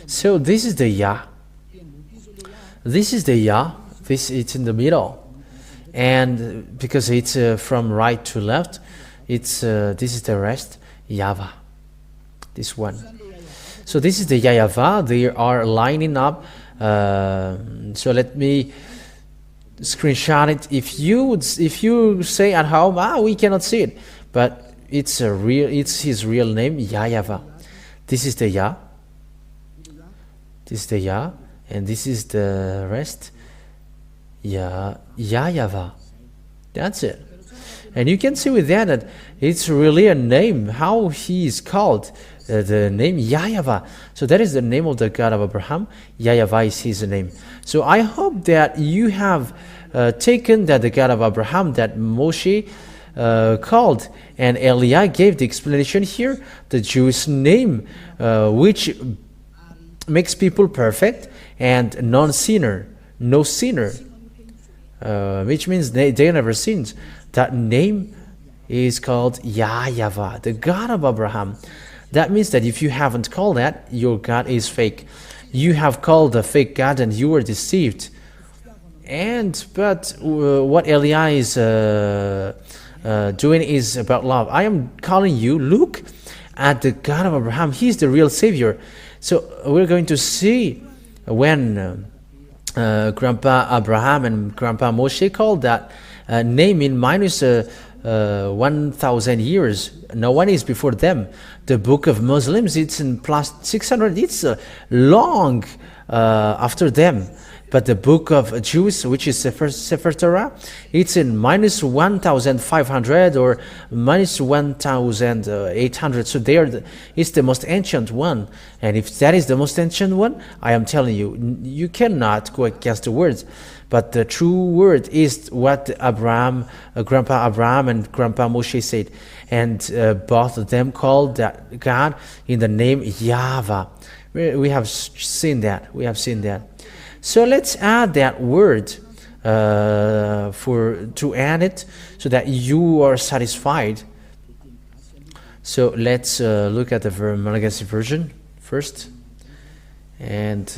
So this is the Yah. This is the Yah. It's in the middle, and because it's from right to left, this is the rest. Yahvah. This one. So this is the Yahvah. They are lining up. So let me screenshot it. If you say at home, we cannot see it, but it's his real name, Yahvah. This is the Yah. This is the Yah, and this is the rest. Yahvah. That's it. And you can see with that it's really a name, how he is called, the name Yahvah. So that is the name of the God of Abraham. Yahvah is his name. So I hope that you have taken that the God of Abraham that Moshe called, and Eliah gave the explanation here, the Jewish name, which makes people perfect and non-sinner, no sinner, which means they never sinned. That name is called Yahvah, the God of Abraham. That means that if you haven't called that, your God is fake. You have called a fake God and you were deceived. But what Eliah is doing is about love. I am calling you, look at the God of Abraham. He's the real Savior. So we're going to see when Grandpa Abraham and Grandpa Moshe called that name in minus 1,000 years. No one is before them. The book of Muslims, it's in plus 600. It's long after them. But the book of Jews, which is Sefer Torah, it's in minus 1,500 or minus 1,800. So it's the most ancient one. And if that is the most ancient one, I am telling you, you cannot go against the words. But the true word is what Grandpa Abraham and Grandpa Moshe said. And both of them called that God in the name Yahvah. We have seen that. We have seen that. So let's add that word to add it so that you are satisfied. So let's look at the Malagasy version first, and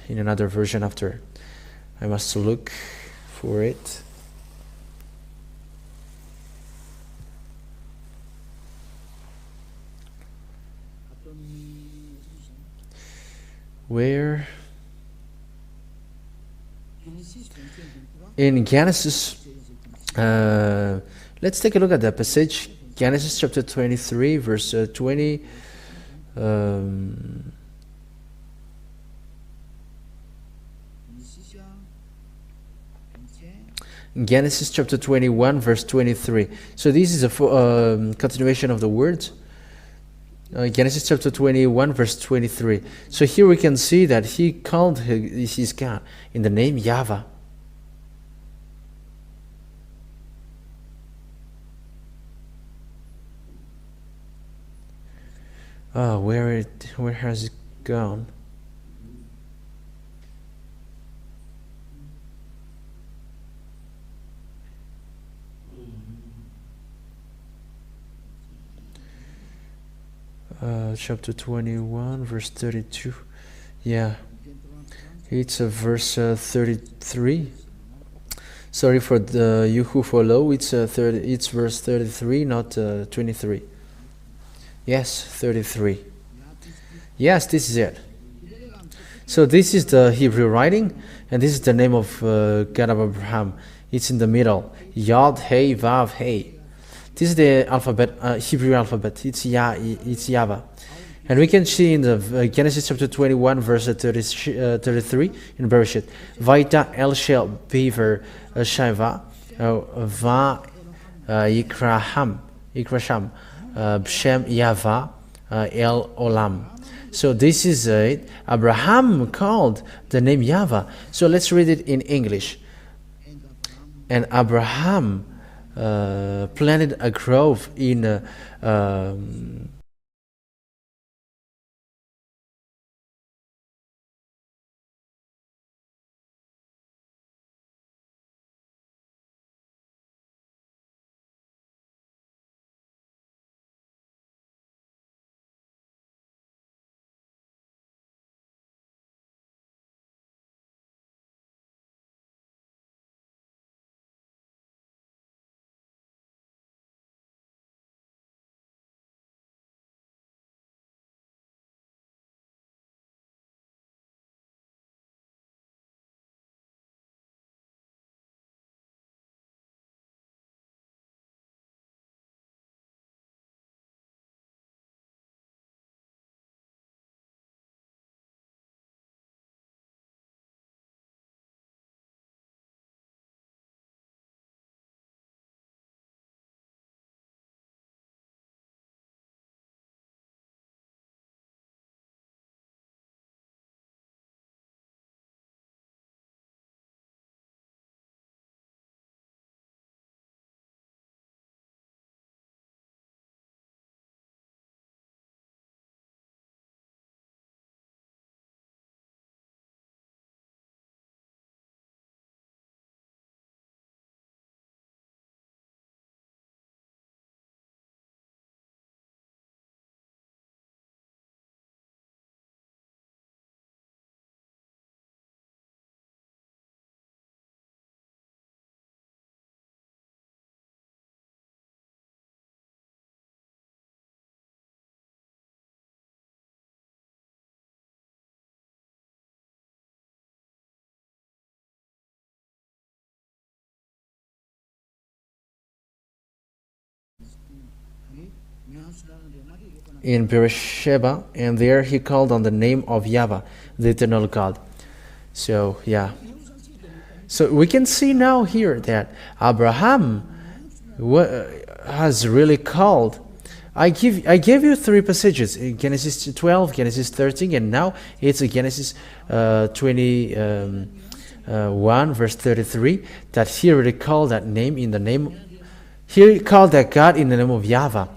in another version after. I must look for it. Where? In Genesis, let's take a look at the passage. Genesis chapter 23, verse 20. Genesis chapter 21, verse 23. So this is a continuation of the words. Genesis chapter 21, verse 23. So here we can see that he called his God in the name Yahvah. Where has it gone? Chapter 21, verse 32. Yeah, it's verse 33. Sorry for you who follow. It's verse 33, not 23. Yes, 33. Yes, this is it. So this is the Hebrew writing, and this is the name of God of Abraham. It's in the middle. Yod, Hey, Vav, Hey. This is the alphabet, Hebrew alphabet. It's Yahvah. And we can see in the Genesis chapter 21, verse 33 in Bereshit. Vaita El Shel Beaver Shaiva Va Yikrasham B'Shem Yahvah El Olam. So this is it. Abraham called the name Yahvah. So let's read it in English. And Abraham planted a grove in Beersheba, and there he called on the name of Yahvah, the eternal God. So yeah. So we can see now here that Abraham has really called. I gave you three passages: Genesis 12, Genesis 13, and now it's Genesis 21, verse 33. That he really called that name in the name. He called that God in the name of Yahvah,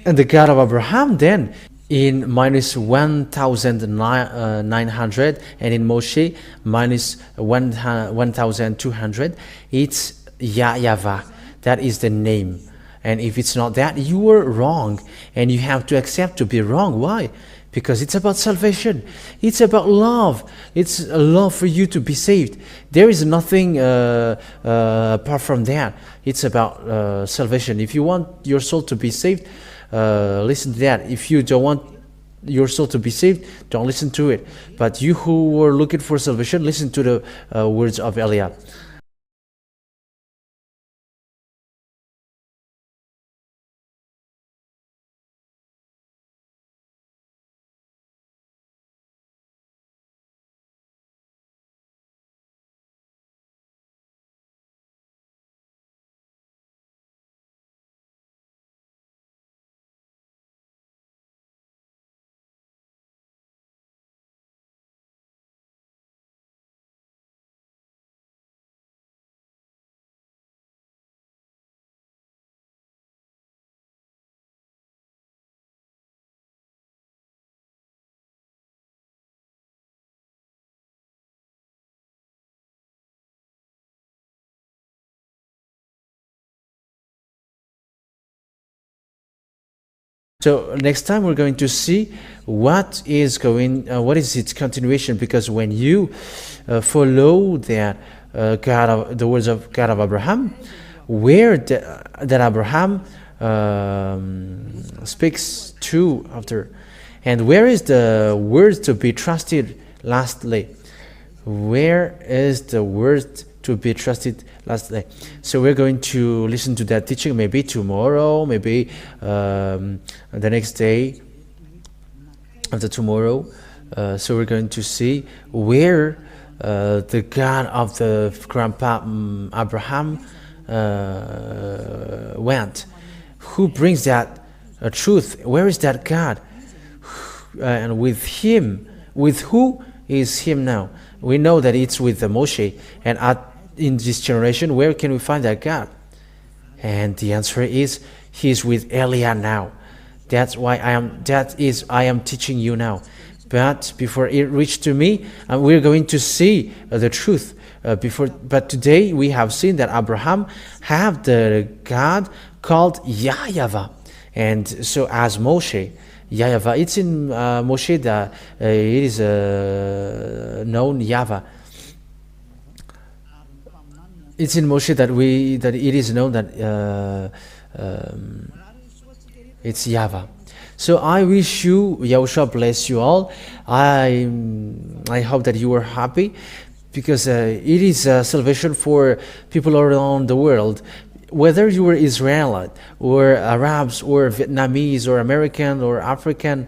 and the God of Abraham then in minus 1,900, and in Moshe minus 1,200. It's Yahvah. That is the name. And if it's not that, you were wrong, and you have to accept to be wrong. Why? Because it's about salvation. It's about love. It's a love for you to be saved. There is nothing apart from that. It's about salvation. If you want your soul to be saved, listen to that. If you don't want your soul to be saved, don't listen to it. But you who were looking for salvation, listen to the words of Eliab. So next time we're going to see what is its continuation, because when you follow that the words of God of Abraham, where that Abraham speaks to after, And where is the word to be trusted lastly? Where is the word to be trusted lastly? So we're going to listen to that teaching maybe tomorrow, maybe the next day after tomorrow. So we're going to see where the God of the grandpa Abraham went. Who brings that truth? Where is that God? And with him, with who is him now? We know that it's with Moshe. And in this generation, where can we find that God? And the answer is, he's with Eliah now. That's why I am teaching you now. But before it reached to me, we're going to see the truth. But today we have seen that Abraham have the God called Yahvah. And so as Moshe, Yahvah, it's in Moshe that it is known Yahvah. It's in Moshe that it is known that it's Yahvah. So I wish you, Yahushua bless you all. I hope that you are happy, because it is salvation for people around the world. Whether you are Israelite or Arabs or Vietnamese or American or African,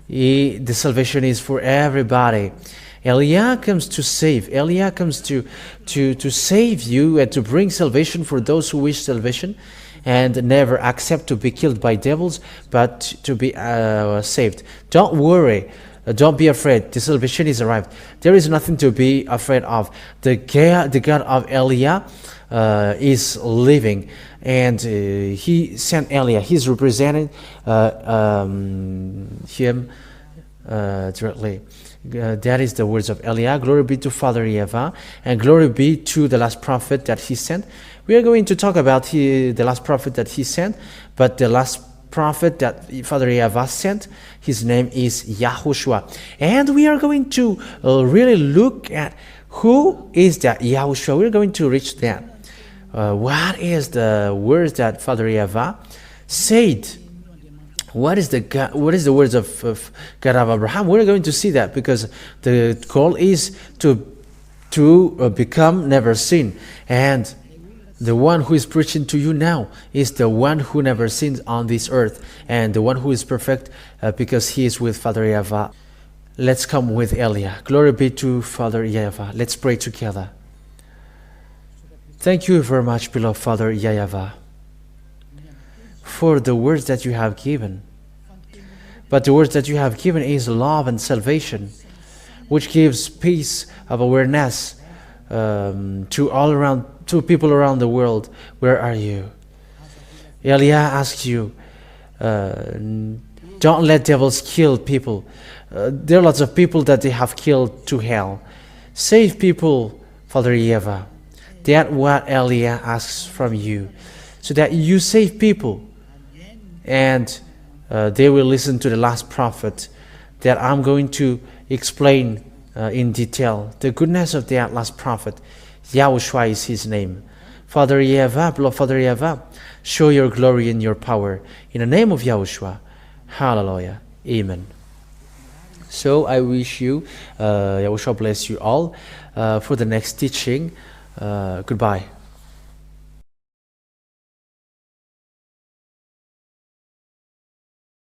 the salvation is for everybody. Eliah comes to save. Eliah comes to save you and to bring salvation for those who wish salvation and never accept to be killed by devils, but to be saved. Don't worry. Don't be afraid. The salvation is arrived. There is nothing to be afraid of. The God of Eliah is living, and he sent Eliah. He's representing him directly. That is the words of Eliah. Glory be to Father Yahvah, and glory be to the last prophet that he sent. We are going to talk about the last prophet that he sent, but the last prophet that Father Yahvah sent, his name is YAHOSHUAH. And we are going to really look at who is that YAHOSHUAH. We're going to reach that. What is the words that Father Yahvah said? What is the words of God of Abraham? We're going to see that, because the goal is to become never sin. And the one who is preaching to you now is the one who never sinned on this earth, and the one who is perfect because he is with Father Yahvah. Let's come with Eliah. Glory be to Father Yahvah. Let's pray together. Thank you very much, beloved Father Yahvah, for the words that you have given. But the words that you have given is love and salvation, which gives peace of awareness to people around the world. Where are you? Eliah asks you, don't let devils kill people. There are lots of people that they have killed to hell. Save people, Father Yahvah. That's what Eliah asks from you, so that you save people, and they will listen to the last prophet that I'm going to explain in detail. The goodness of that last prophet, YAHOSHUAH is his name. Father Yahvah, beloved Father Yahvah, show your glory and your power. In the name of YAHOSHUAH, hallelujah, amen. So I wish you, YAHOSHUAH bless you all for the next teaching. Goodbye.